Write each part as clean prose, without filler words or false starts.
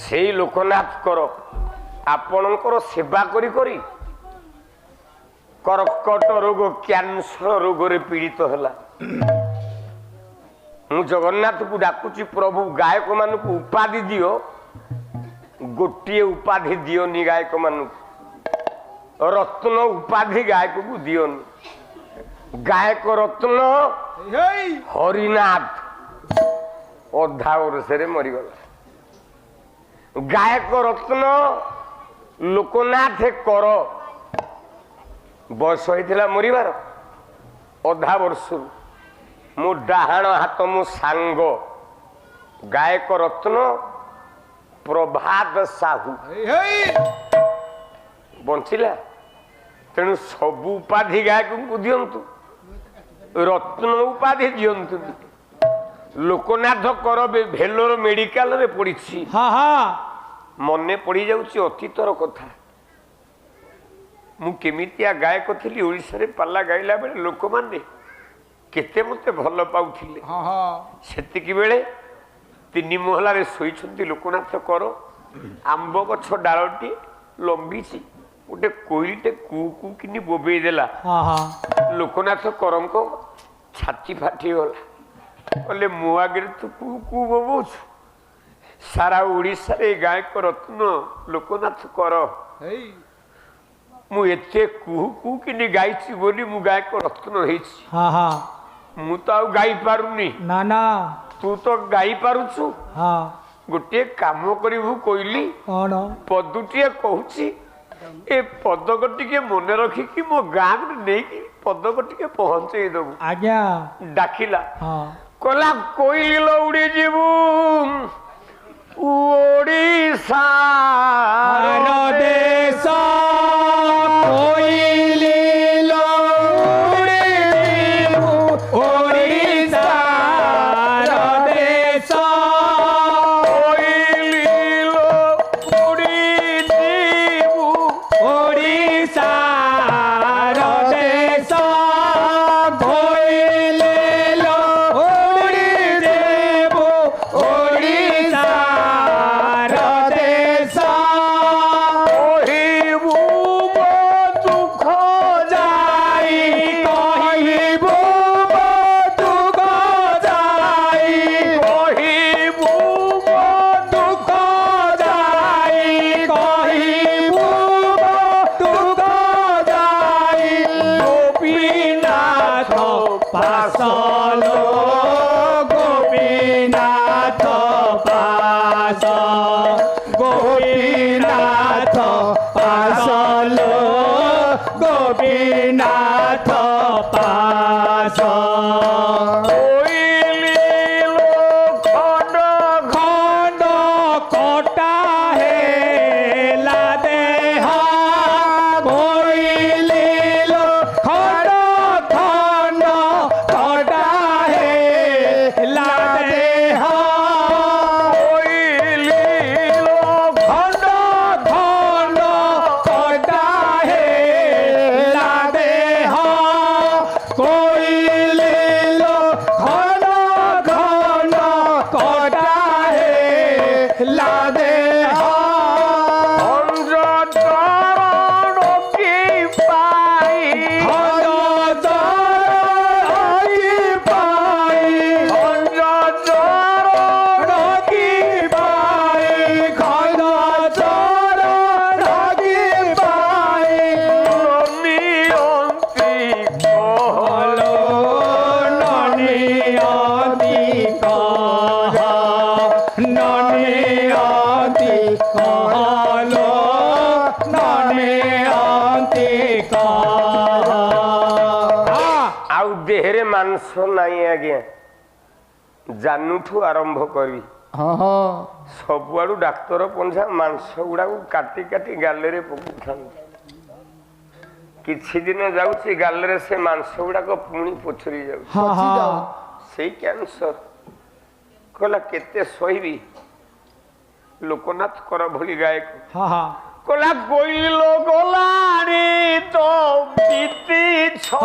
ସେଇ ଲୋକନାଥଙ୍କର ଆପଣଙ୍କର ସେବା କରି କରି କର୍କଟ ରୋଗ କ୍ୟାନ୍ସର ରୋଗରେ ପୀଡ଼ିତ ହେଲା। ମୁଁ ଜଗନ୍ନାଥକୁ ଡାକୁଛି ପ୍ରଭୁ ଗାୟକ ମାନଙ୍କୁ ଉପାଧି ଦିଅ, ଗୋଟିଏ ଉପାଧି ଦିଅନି ଗାୟକ ମାନଙ୍କୁ, ରତ୍ନ ଉପାଧି ଗାୟକକୁ ଦିଅନି। ଗାୟକ ରତ୍ନ ହରିନାଥ ଅଧା ବର୍ଷରେ ମରିଗଲା। ଗାୟକ ରତ୍ନ ଲୋକନାଥ କର ବୟସ ହେଇଥିଲା ମରିବାର ଅଧା ବର୍ଷରୁ। ମୋ ଡାହାଣ ହାତ ମୋ ସାଙ୍ଗ ଗାୟକ ରତ୍ନ ପ୍ରଭାତ ସାହୁ ବଞ୍ଚିଲା। ତେଣୁ ସବୁ ଉପାଧି ଗାୟକଙ୍କୁ ଦିଅନ୍ତୁ, ରତ୍ନ ଉପାଧି ଦିଅନ୍ତୁ। ଲୋକନାଥ କର ଭେଲୋର ମେଡିକାଲରେ ପଡିଛି। ମନେ ପଡିଯାଉଛି ଅତୀତର କଥା। ମୁଁ କେମିତିଆ ଗାୟକ ଥିଲି, ଓଡ଼ିଶାରେ ପାଲା ଗାଇଲା ବେଳେ ଲୋକମାନେ କେତେ ମତେ ଭଲ ପାଉଥିଲେ। ସେତିକି ବେଳେ 3 ମହଲାରେ ଶୋଇଛନ୍ତି ଲୋକନାଥ କର। ଆମ୍ବ ଗଛ ଡାଳଟି ଲମ୍ବିଛି, ଗୋଟେ କୋଇଲିଟେ କୁ କୁ କିନି ବୋବେଇ ଦେଲା। ଲୋକନାଥ କରଙ୍କ ଛାତି ଫାଟିଗଲା। କହିଲେ ମୋ ଆଗରେ ତୁ କୁ କୁ ବୋବଉଛୁ? ସାରା ଓଡ଼ିଶାରେ ଗାୟକ ରତ୍ନ ଲୋକନାଥ କର। ମୁଁ ଏତେ କୁହୁ କୁହୁ କିନି ଗାଇଛି ବୋଲି ମୁଁ ଗାୟକ ରତ୍ନ ହେଇଛି। ମୁଁ ତ ଆଉ ଗାଇ ପାରୁନି। ନା ତୁ ତ ଗାଇ ପାରୁଛୁ। ଗୋଟିଏ କାମ କରିବୁ କହିଲି, ପଦୁଟିଏ କହୁଛି, ଏ ପଦକ ଟିକେ ମନେ ରଖିକି ମୋ ଗାଁରେ ନେଇକି ପଦକ ଟିକେ ପହଞ୍ଚେଇ ଦବୁ। ଆଜ୍ଞା। ଡାକିଲା, କହିଲା କୋଇଲି ଉଡି ଯିବୁ ଓଡ଼ିଶା ଦେଶ ମାଂସ ନାହିଁ ଆଜ୍ଞା। ଜାନୁଠୁ ଆରମ୍ଭ କରି ସବୁଆଡୁ ଡାକ୍ତର ପଞ୍ଝା ମାଂସ ଗୁଡାକୁ କାଟି କାଟି ଗାଲରେ ପକାଉଥାନ୍ତି। କିଛି ଦିନ ଯାଉଛି ଗାଲରେ ସେ ମାଂସ ଗୁଡାକ ପୁଣି ପଛରି ଯାଉଛି। ସେଇ କ୍ୟାନ୍ସର। କହିଲା କେତେ ସହିବି। ଲୋକନାଥ କର ଭଳି ଗାୟକ କହିଲା କୋଇଲ ଗଲାଣି ତ ବିତି 6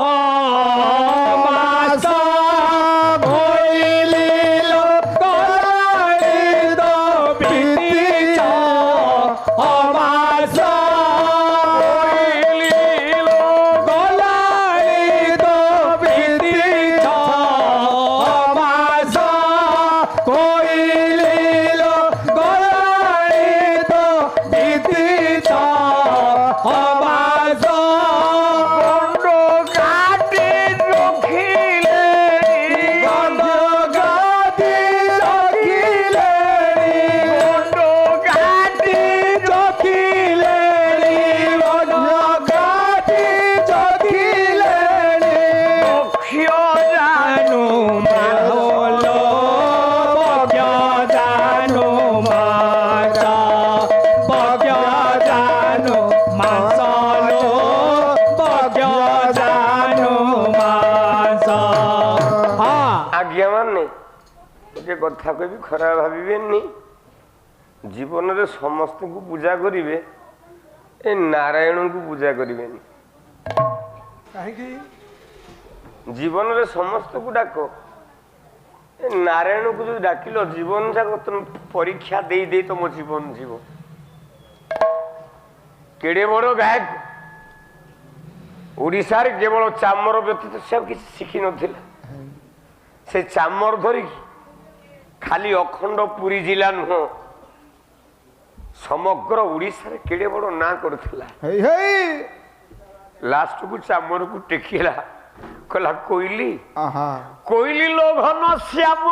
ମାସ କୋଇଲି ଗଲାଣି ତ ବିତି 6 କଥା କହିବି ଖରାପ ଭାବିବେନି। ଜୀବନରେ ସମସ୍ତଙ୍କୁ ପୂଜା କରିବେ, ଏ ନାରାୟଣଙ୍କୁ ପୂଜା କରିବେନି। କାହିଁକି? ଜୀବନରେ ସମସ୍ତଙ୍କୁ ଡାକ, ଏ ନାରାୟଣକୁ ଯଦି ଡାକିଲ ଜୀବନ ଯାକ ତମେ ପରୀକ୍ଷା ଦେଇ ଦେଇ ତମ ଜୀବନ ଯିବ। କେଡେ ବଡ ଗାୟକ, ଓଡ଼ିଶାରେ କେବଳ ଚାମର ବ୍ୟତୀତ ସେ ଆଉ କିଛି ଶିଖିନଥିଲା। ସେ ଚାମର ଧରିକି ଖାଲି ଅଖଣ୍ଡ ପୁରୀ ଜିଲ୍ଲା ନୁହଁ, ସମଗ୍ର ଓଡ଼ିଶାରେ କେଡେ ବଡ ନାଁ କରୁଥିଲା। ଲାଷ୍ଟକୁ ଚାମରକୁ ଟେକିଲା, କହିଲା କୋଇଲି କୋଇଲି ଲୋ ଘନ ଶ୍ୟାମ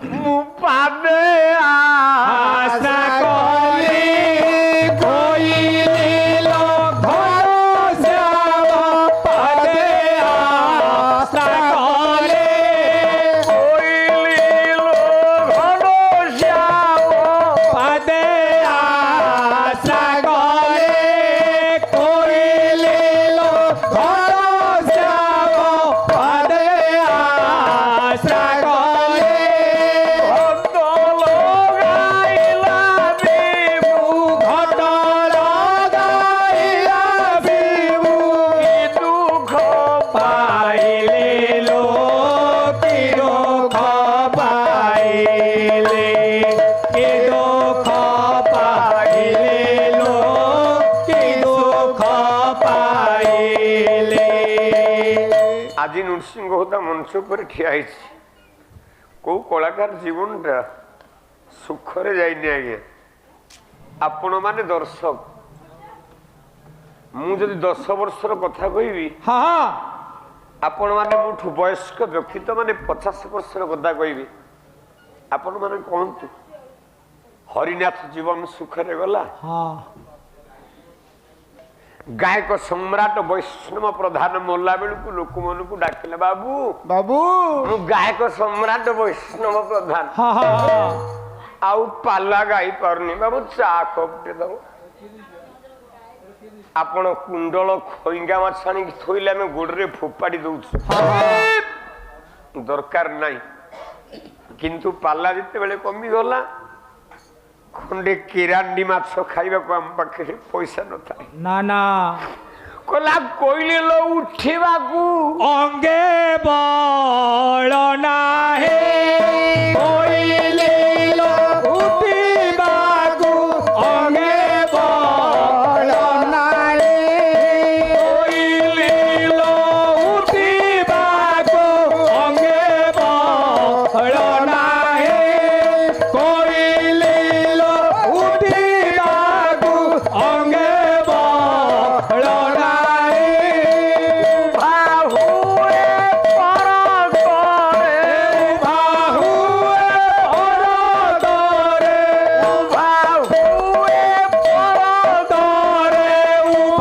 ମୁଁ ପାଦେ ଆଶା କଲି, କୋଇଲି ଲୋ ଘନ ଶ୍ୟାମ ପାଦେ ଆଶା କଲି, କୋଇଲି ଲୋ ଘନ ଶ୍ୟାମ ପାଦେ ଆଶା କଲି, କୋଇଲି ଲୋ ଘନ ଶ୍ୟାମ ପାଦେ ଆଶା କଲି, ଘଟ ଲଗାଇଲା ବିଭୁ, ଘଟ ଲଗାଇଲା ବିଭୁ, କି ଦୁଃଖ ପାଇଲେ ଲୋ, କି ଦୁଃଖ ପାଇଲେ, କି ଦୁଃଖ ପାଇଲେ ଲୋ, କି ଦୁଃଖ ପାଇଲେ। ଆଜି ନୃସିଂହ ହୋତା ମଞ୍ଚ ଉପରେ ଠିଆ ହେଇଛି। କୋଉ କଳାକାର ଜୀବନଟା ସୁଖରେ ଯାଇନି ଆଜ୍ଞା। ଆପଣ ମାନେ ଦର୍ଶକ, ମୁଁ ଯଦି 10 ବର୍ଷର କଥା କହିବି, ଆପଣ ମାନେ ମୋଠୁ ବୟସ୍କ ବ୍ୟକ୍ତିତ୍ୱ ମାନେ 50 ବର୍ଷର କଥା କହିବି। ଆପଣ ମାନେ କହନ୍ତୁ ହରିନାଥ ଜୀବନ ସୁଖରେ ଗଲା? ଗାୟକ ସମ୍ରାଟ ବୈଷ୍ଣବ ପ୍ରଧାନ ମଲା ବେଳକୁ ଲୋକମାନଙ୍କୁ ଡାକିଲେ, ବାବୁ ବାବୁ ମୁଁ ଗାୟକ ସମ୍ରାଟ ବୈଷ୍ଣବ ପ୍ରଧାନ, ଆଉ ପାଲା ଗାଇ ପାରୁନି, ବାବୁ ଚା କପଟେ ଦବ। ଆପଣ କୁଣ୍ଡଳ ଖଇଙ୍ଗା ମାଛ ଆଣିକି ଥୋଇଲେ ଆମେ ଗୋଡରେ ଫୋପାଡ଼ି ଦଉଛୁ, ଦରକାର ନାହିଁ। କିନ୍ତୁ ପାଲା ଯେତେବେଳେ କମିଗଲା, ଖଣ୍ଡେ କିରାଣ୍ଡି ମାଛ ଖାଇବାକୁ ଆମ ପାଖରେ ପଇସା ନଥାଏ। ନା ନା କହିଲା କୋଇଲି ଲୋ ଉଠିବାକୁ ଅଙ୍ଗେ ବଳ ନାହିଁ, କୋଇଲି ଲୋ ଉଠିବାକୁ ଅଙ୍ଗେ ବଳ ନାହିଁ, କୋଇଲି ଲୋ ଉଠିବାକୁ ଅଙ୍ଗେ ବଳ ନାହିଁ, କୋଇଲି ଲୋ ଉଠିବାକୁ ଅଙ୍ଗେ ବଳ ନାହିଁ, ବାହୁଏ ପର କରେ, ବାହୁଏ ପରଦରେ, ବାହୁଏ ପରଦରେ,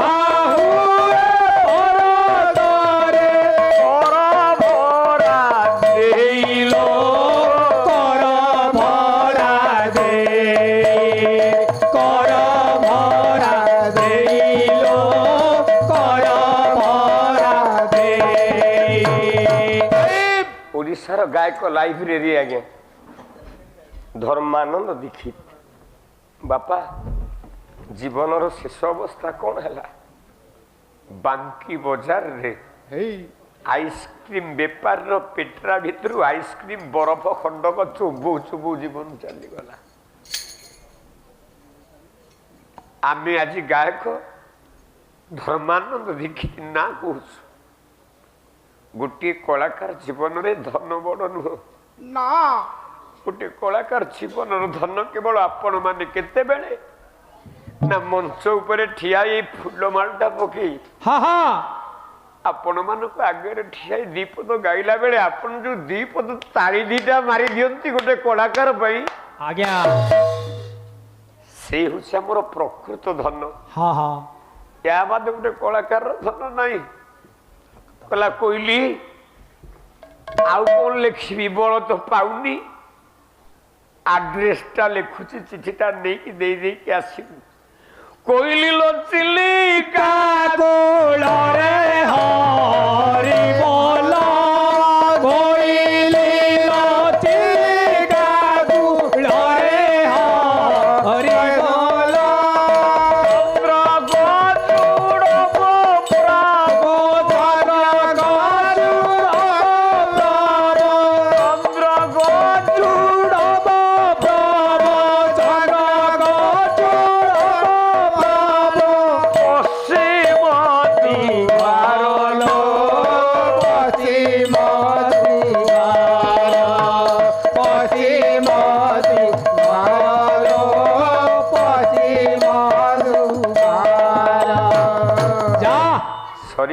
ବାହୁଏ ପରଦରେ, ପର ଭରା ଦେଇଲୋ କର ଭରା ଦେ, କର ଭରା ଦେଇଲୋ କର ଭରା ଦେ। ଓଡ଼ିଶାର ଗାୟକ ଲାଇବ୍ରେରୀ ଆଜ୍ଞା ଧର୍ମାନନ୍ଦ ଦୀକ୍ଷିତ। ବାପା ଜୀବନର ଶେଷ ଅବସ୍ଥା କ'ଣ ହେଲା? ବାଙ୍କି ବଜାରରେ ଆଇସ୍କ୍ରିମ ବେପାରର ପେଟ୍ରା ଭିତରୁ ଆଇସ୍କ୍ରିମ ବରଫ ଖଣ୍ଡକ ଚୋବଉ ଚୋବଉ ଜୀବନ ଚାଲିଗଲା। ଆମେ ଆଜି ଗାୟକ ଧର୍ମାନନ୍ଦ ଦୀକ୍ଷିତ ନା କହୁଛୁ। ଗୋଟିଏ କଳାକାର ଜୀବନରେ ଧନ ବଡ଼ ନୁହଁ ନା, ଗୋଟିଏ କଳାକାର ଜୀବନର ଧନ କେବଳ ଆପଣ ମାନେ କେତେବେଳେ ନା ମଞ୍ଚ ଉପରେ ଠିଆ ହେଇ ଫୁଲମାଳଟା ପକେଇ ଆପଣ ମାନଙ୍କ ଆଗରେ ଠିଆ ହେଇ ଦିପଦ ଗାଇଲା ବେଳେ ଆପଣ ଯୋଉ ଦିପଦ ତାଳି ଦିଟା ମାରି ଦିଅନ୍ତି ଗୋଟେ କଳାକାର ପାଇଁ, ଆଜ୍ଞା ସେଇ ହଉଛି ଆମର ପ୍ରକୃତ ଧନ। ହଁ ୟା ବାଦ ଗୋଟେ କଳାକାରର ଧନ ନାହିଁ। କହିଲା କୋଇଲି ଆଉ କଣ ଲେଖିବି, ବଳ ତ ପାଉନି, ଆଡ୍ରେସଟା ଲେଖୁଛି, ଚିଠିଟା ନେଇକି ଦେଇ ଦେଇକି ଆସିବୁ। କୋଇଲି ଲୋ ଚିଲିକା କୋଳରେ ହରି ବୋଲ, କୋଇଲି ଲୋ ଚିଲିକା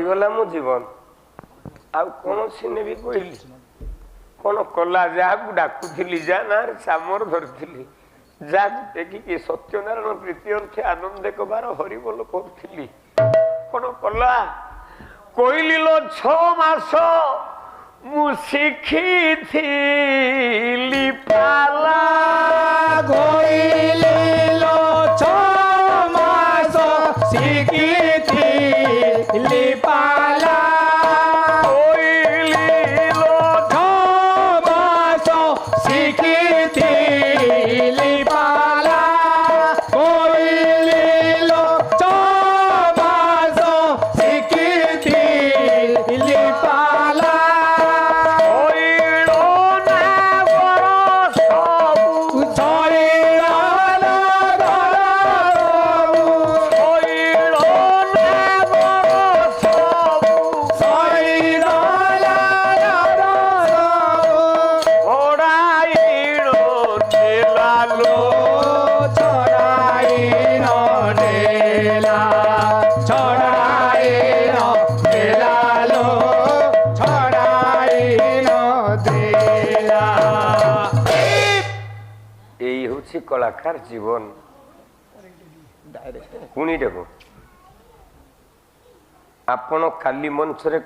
ସରିଗଲା ମୋ ଜୀବନ ଆଉ କୌଣସି ନେବି କହିଲି କଣ କଲା ଯାହାକୁ ଡାକୁଥିଲି ଯାହା ନାଁରେ ଚାମର ଧରିଥିଲି ଯାହାକୁ ଟେକିକି ସତ୍ୟନାରାୟଣ ପ୍ରୀତି ଅର୍ଥେ ଆନନ୍ଦ କବାର ହରିବୋଲ କରୁଥିଲି କଣ କଲା କହିଲି ଲୋ 6 ମାସ ମୁଁ ଶିଖିଥିଲି ପାଲା କହିଲି ଲୋ 6 ମାସ ଶିଖିଥିଲି ପାଲା କହିଲି ଲୋ 6 ମାସ ଶିଖିଥିଲି ପାଲା କହିଲି ଲୋ 6 ମାସ ଶିଖିଥିଲି ପାଲା କହିଲ ନା ବର ସବୁ ଶରୀରର ଗରବୁ କହିଲ ନା ବର ସବୁ ଶରୀରର ଗରବୁ ଘୋଡ଼ାଇଣ ଦେଲାଲୋ ଛଡ଼ାଇନ ନେଲା ଛଡ଼ାଇନ ଦେଲାଲୋ ଛଡ଼ାଇନ ଦେଲା এই হচ্ছে কলাকার জীবন পুଣି দেব ଆପଣ କାଲି ମଞ୍ଚରେ